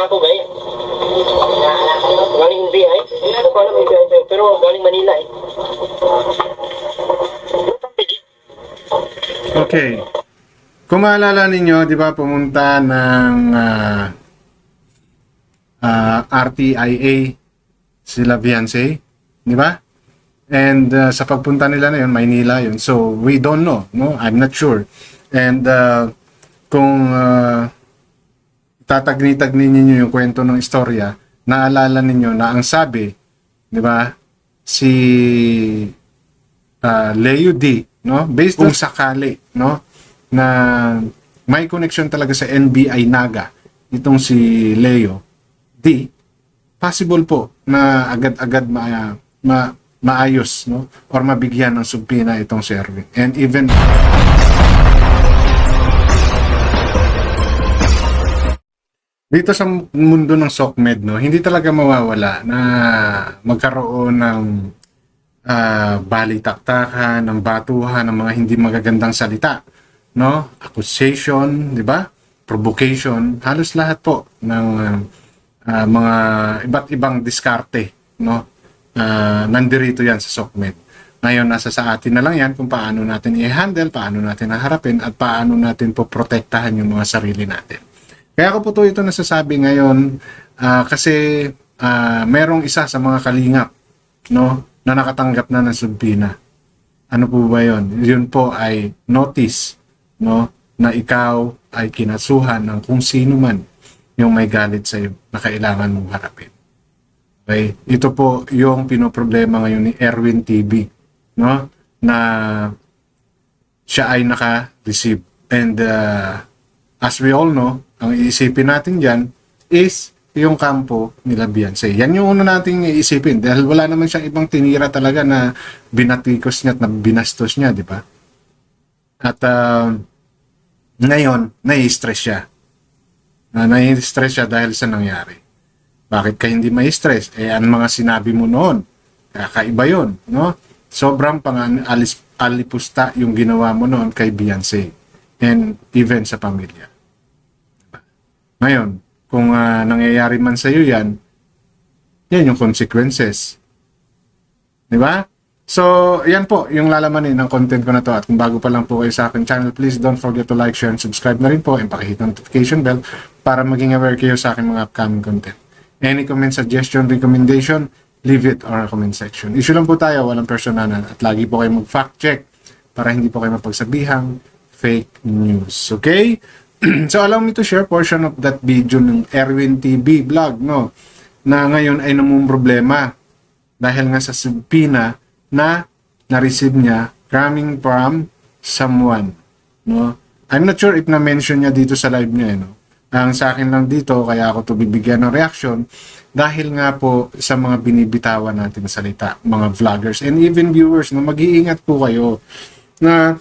na ako guys. Galing BI. Hindi ko alam yung BI pero galing Manila eh. Okay. Kung maalala ninyo, di ba, pumunta ng RTIA sila Beyonce, di ba? And sa pagpunta nila na yun, Maynila yun. So, we don't know, no? I'm not sure. And kung tatagni-tagni ninyo yung kwento ng istorya, naalala ninyo na ang sabi, di ba, si Leo D, no? Based kung sakali, no? Na may connection talaga sa NBI Naga, itong si Leo D, possible po na agad-agad maayos, no? Or mabigyan ng subpina itong si Erwin. And even dito sa mundo ng SOCMED, no, hindi talaga mawawala na magkaroon ng balitaktakan, ng batuhan, ng mga hindi magagandang salita, no? Accusation, di ba? Provocation, halos lahat po ng mga iba't ibang diskarte, no? Nandirito yan sa SOCMED. Ngayon, nasa sa atin na lang yan kung paano natin i-handle, paano natin haharapin, at paano natin po protektahan yung mga sarili natin. Kaya ko po ito nasasabi ngayon kasi merong isa sa mga kalingap, no, na nakatanggap na ng subpina. Ano po ba yun? Yun po ay notice, no, na ikaw ay kinasuhan ng kung sino man yung may galit sa iyo na kailangan mong harapin. Okay? Ito po yung pinoproblema ngayon ni Erwin TV, no, na siya ay naka-receive. And as we all know, ang iisipin natin dyan is yung kampo nila Beyonce. Yan yung una nating iisipin dahil wala naman siyang ibang tinira talaga na binatikos niya at na binastos niya, di ba? At ngayon, nai-stress siya. Nai-stress siya dahil sa nangyari. Bakit ka hindi mai-stress? Ang mga sinabi mo noon, kakaiba yun, no? Sobrang alipusta yung ginawa mo noon kay Beyonce and even sa pamilya. Ngayon, kung nangyayari man sa iyo yan yung consequences. Di ba? So, yan po yung lalamanin ng content ko na to. At kung bago pa lang po kayo sa aking channel, please don't forget to like, share, and subscribe na rin po. And pakihit ng notification bell para maging aware kayo sa aking mga upcoming content. Any comment, suggestion, recommendation, leave it on our comment section. Issue lang po tayo, walang personanan. At lagi po kayo mag-fact check para hindi po kayo mapagsabihang fake news. Okay? So allow me to share portion of that video ng Erwin TV vlog, no, na ngayon ay namumroblema dahil nga sa subpina na na-receive niya coming from someone, no. I'm not sure if na-mention niya dito sa live niya, no. Ang sa akin lang dito, kaya ako to bibigyan ng reaction dahil nga po sa mga binibitawan natin salita, mga vloggers and even viewers, no, mag-iingat po kayo na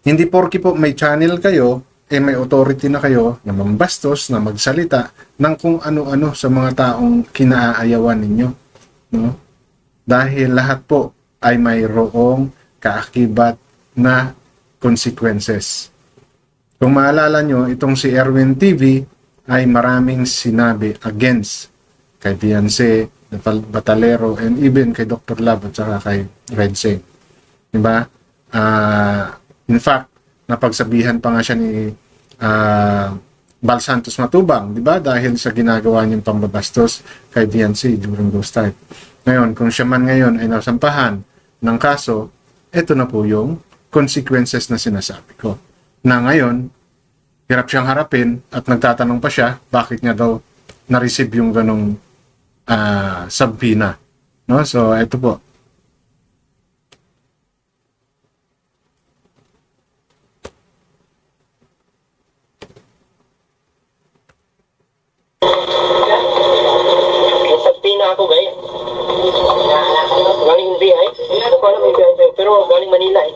hindi porke po may channel kayo may authority na kayo na mambastos, na magsalita ng kung ano-ano sa mga taong kinaayawan ninyo, no? Dahil lahat po ay mayroong kaakibat na consequences. Kung maalala nyo, itong si Erwin TV ay maraming sinabi against kay Beyonce, Batalero, and even kay Dr. Love at saka kay Redsing. Diba? In fact, napagsabihan pa nga siya ni Bal Santos Matubang, di ba? Dahil sa ginagawa niyang pambabastos kay Beyonce during those time. Ngayon, kung siya man ngayon ay nasampahan ng kaso, ito na po yung consequences na sinasabi ko. Na ngayon, hirap siyang harapin at nagtatanong pa siya bakit niya daw na-receive yung ganong subpoena. No? So, ito po. Ako guys. Galing BI. Hindi ko alam yung BI pero galing Manila eh.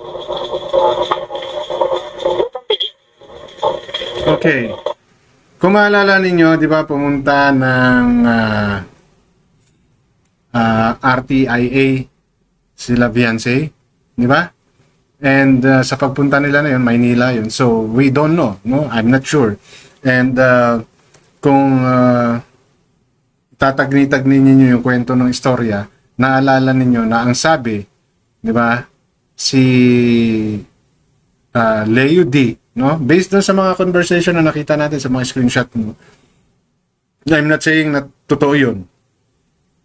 Okay. Kung maalala ninyo, di ba, pumunta ng RTIA sila Beyonce, di ba? And sa pagpunta nila na yun, Maynila yun. So, we don't know, no? I'm not sure. And kung tatagni-tagni ninyo yung kwento ng istorya, naalala ninyo na ang sabi, di ba, si Leo D, no? Based doon sa mga conversation na nakita natin sa mga screenshot mo, I'm not saying na totoo yun.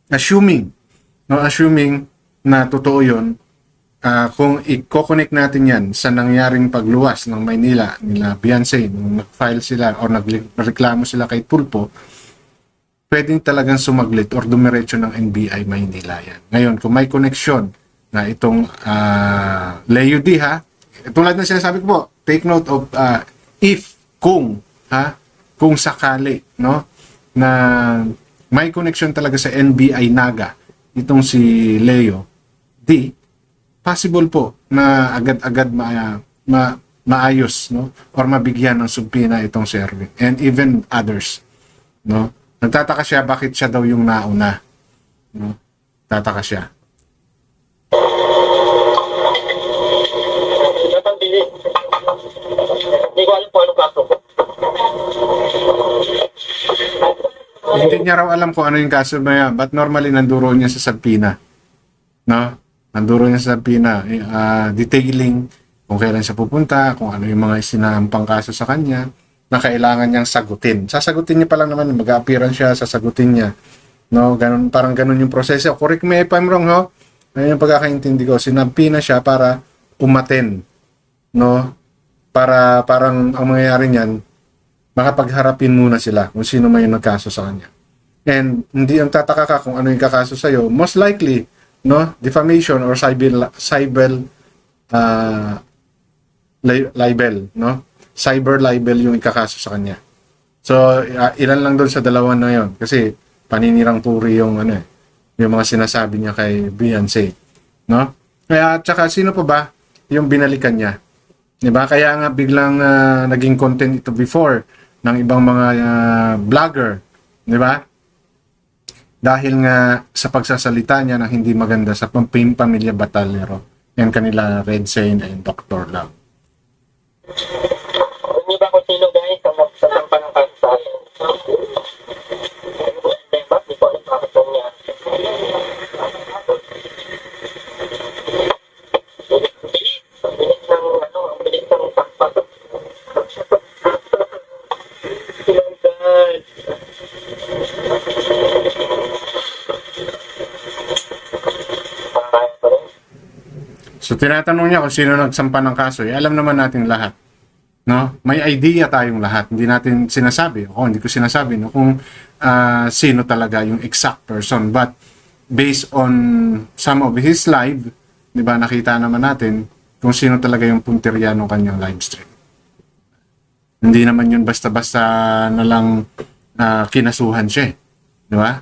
Assuming na totoo yun, kung i-connect natin yan sa nangyaring pagluwas ng Maynila nila Beyonce, nung nag-file sila o nagreklamo sila kay Tulpo, pwedeng talagang sumaglit or dumiretso ng NBI Maynila yan. Ngayon, kung may connection na itong Leo D, ha, tulad na sinasabi ko po, take note of kung sakali, no, na may connection talaga sa NBI Naga itong si Leo D, possible po na agad-agad maayos, no, or mabigyan ng subpina itong si Erwin and even others, no. Nagtataka siya bakit siya daw yung nauna, no. Tataka siya. Napambili. Hindi ko alam kung anong kaso ko. Hindi niya raw alam kung ano yung kaso na yan, but normally nanduro niya sa subpina, no. Nanduro niya sa subpina, detailing kung kailan siya pupunta, kung ano yung mga sinampang kaso sa kanya na kailangan niyang sagutin. Sasagutin niya pa lang naman, mag-appearance siya, sasagutin niya. No, ganun, parang ganun yung proseso. Correct me if I'm wrong, ho. Ayun yung pagkakaintindi ko. Sinampi na siya para umaten. No? Para parang ang mangyayari niyan, makapagharapin muna sila kung sino may nagkaso sa kanya. And hindi ang tataka ka kung ano yung kakaso sa'yo. Most likely, no, defamation or libel, no? Cyber libel yung ikakaso sa kanya. So, ilan lang doon sa dalawa na yon, kasi paninirang puri yung yung mga sinasabi niya kay Beyonce, no? Kaya tsaka sino pa ba yung binalikan niya? 'Di ba? Kaya nga biglang naging content ito before ng ibang mga vlogger, 'di ba? Dahil nga sa pagsasalita niya ng hindi maganda sa pamilya Batalero, yan kanila Red Saint and Dr. Love. Alam niyo ba kung sino guys ang nagsasampa ng kaso sa akin? Hindi ko alam bakit niya. Bilis ng sampa. Oh God. So tinatanong niya kung sino nagsampa ng kaso. Alam naman natin lahat, no? May idea tayong lahat. Hindi natin sinasabi, hindi ko sinasabi, no, kung sino talaga yung exact person. But based on some of his live, 'di ba, nakita naman natin kung sino talaga yung punteriya ng kanyang live stream. Hindi naman yun basta-basta na lang kinasuhan siya, 'di ba?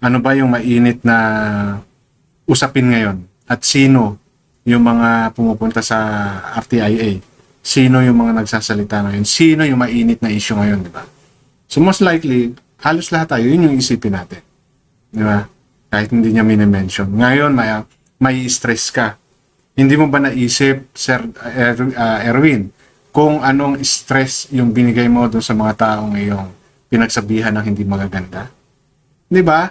Ano ba yung mainit na usapin ngayon? At sino yung mga pumupunta sa RTIA? Sino yung mga nagsasalita ngayon? Sino yung mainit na issue ngayon, di ba? So most likely, halos lahat tayo, yun yung isipin natin. Di ba? Kahit hindi niya minimension. Ngayon, may stress ka. Hindi mo ba naisip, Sir Erwin, kung anong stress yung binigay mo doon sa mga taong ngayong pinagsabihan ng hindi magaganda? Di ba?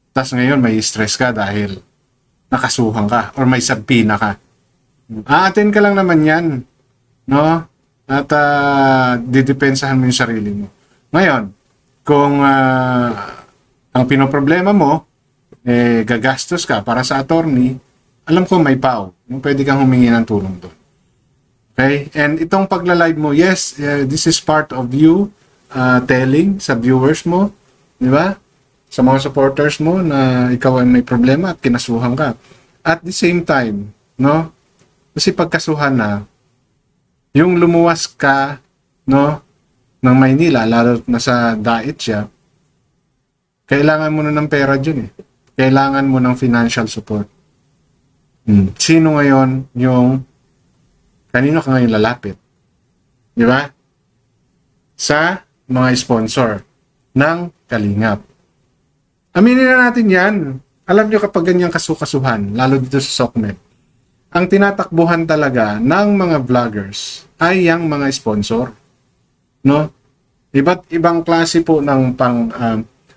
Tapos ngayon, may stress ka dahil nakasuhan ka or may sabpina ka. Aatin ka lang naman yan, no? At didepensahan mo yung sarili mo. Ngayon, kung ang pinoproblema mo, gagastos ka para sa attorney, alam ko may PAO. Pwede kang humingi ng tulong doon. Okay? And itong pagla-live mo, yes, this is part of you telling sa viewers mo, di ba? Sa mga supporters mo na ikaw ay may problema at kinasuhan ka. At the same time, no? Kasi pagkasuhan na, yung lumuwas ka, no, ng Maynila, lalo na sa diet siya, kailangan mo na ng pera dyan eh. Kailangan mo ng financial support. Sino ngayon yung, kanino ka ngayon lalapit? Di ba? Sa mga sponsor ng Kalingap. Aminin na natin yan. Alam nyo kapag ganyang kasukasuhan, lalo dito sa SOCMED, ang tinatakbuhan talaga ng mga vloggers ay yung mga sponsor. No? Iba't ibang klase po ng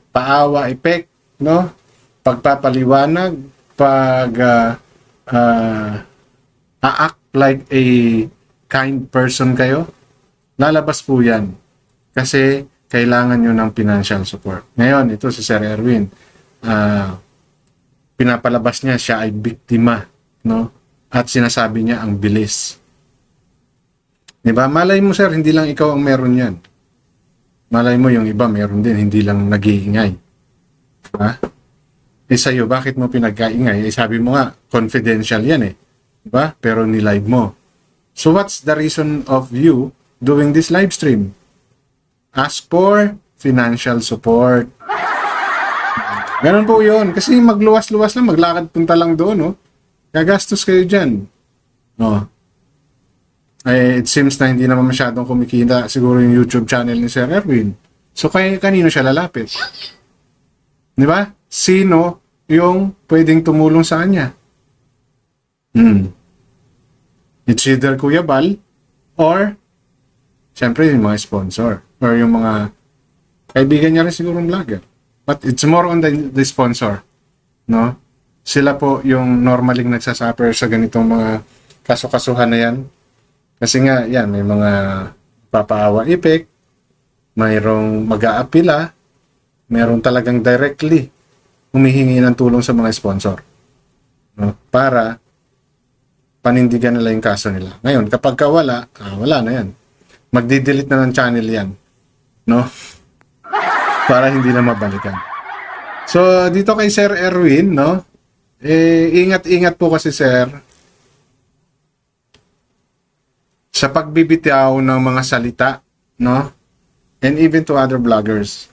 paawa effect, no? Pagpapaliwanag, act like a kind person kayo, lalabas po yan. Kasi kailangan nyo ng financial support. Ngayon, ito si Sir Erwin, pinapalabas niya siya ay biktima, no? At sinasabi niya ang bilis. Diba? Malay mo, sir, hindi lang ikaw ang meron yan. Malay mo yung iba meron din, hindi lang nag-iingay. Ha? Eh sa'yo, bakit mo pinagkaingay? Eh sabi mo nga, confidential yan eh. Diba? Pero ni-live mo. So what's the reason of you doing this live stream? Ask for financial support. Ganun po yun. Kasi magluwas-luwas lang, maglakad punta lang doon, no? Gagastos kayo dyan. Oh. Eh, it seems na hindi naman masyadong kumikita siguro yung YouTube channel ni Sir Erwin. So, kanino siya lalapit? Di ba? Sino yung pwedeng tumulong sa kanya? It's either Kuya Bal or syempre yung mga sponsor or yung mga kaibigan niya rin siguro vlogger. But it's more on the sponsor. No? Sila po yung normaling nagsasuffer sa ganitong mga kaso-kasuhan na yan. Kasi nga, yan, may mga papaawa effect, mayroong mag-aapila, mayroong talagang directly humihingi ng tulong sa mga sponsor. No? Para panindigan nila yung kaso nila. Ngayon, kapag wala, wala na yan. Magdi-delete na ng channel yan. No? Para hindi na mabalikan. So, dito kay Sir Erwin, no? Ingat-ingat po kasi, sir, sa pagbibitaw ng mga salita, no? And even to other vloggers.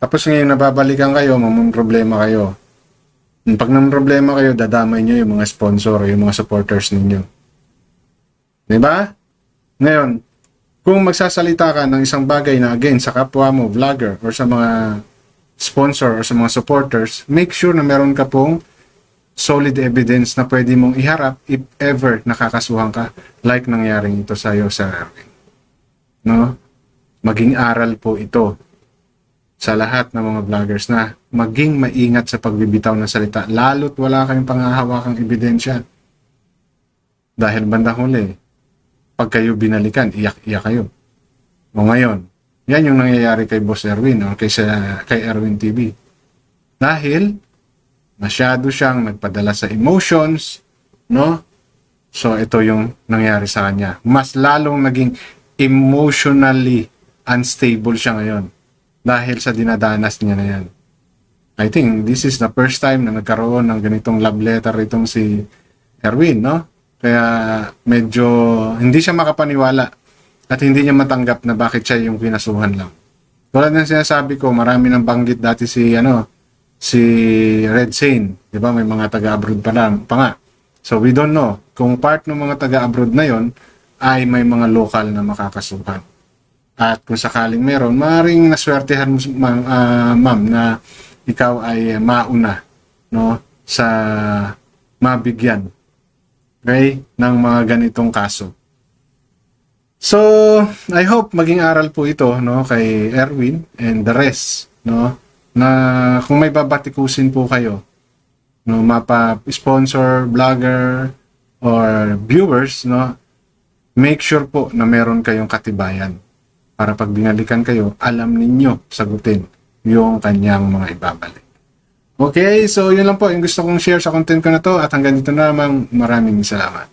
Tapos ngayon nababalikan kayo, problema kayo. Pag problema kayo, dadamay nyo yung mga sponsor o yung mga supporters ninyo. Diba? Ngayon, kung magsasalita ka ng isang bagay na again sa kapwa mo, vlogger, or sa mga sponsor or sa mga supporters, make sure na meron ka pong solid evidence na pwede mong iharap if ever nakakasuhan ka like nangyaring ito sa iyo, Sir Erwin. No? Maging aral po ito sa lahat ng mga vloggers na maging maingat sa pagbibitaw ng salita lalo't wala kayong pangahawakang ebidensya. Dahil bandang huli, pag kayo binalikan, iyak-iyak kayo. O ngayon, yan yung nangyayari kay Boss Erwin o kay Erwin TV. Dahil masyado siyang nagpadala sa emotions, no? So, ito yung nangyari sa kanya. Mas lalong naging emotionally unstable siya ngayon dahil sa dinadanas niya na yan. I think this is the first time na nagkaroon ng ganitong love letter itong si Erwin, no? Kaya medyo hindi siya makapaniwala at hindi niya matanggap na bakit siya yung kinasuhan lang. Tulad ng sinasabi ko, marami nang banggit dati si Red Sane, 'di ba? May mga taga-abroad pa nga. So we don't know kung part ng mga taga-abroad na 'yon ay may mga lokal na makakasuhan. At kung sakaling meron, maaaring naswertehan mo, ma'am, na ikaw ay mauna, no, sa mabigyan, okay, ng mga ganitong kaso. So, I hope maging aral po ito, no, kay Erwin and the rest, no, na kung may babatikusin po kayo, no, mapa-sponsor, vlogger, or viewers, no, make sure po na meron kayong katibayan para pag binalikan kayo, alam ninyo sagutin yung kanyang mga ibabalik. Okay, so yun lang po yung gusto kong share sa content ko na to at hanggang dito na naman, maraming salamat.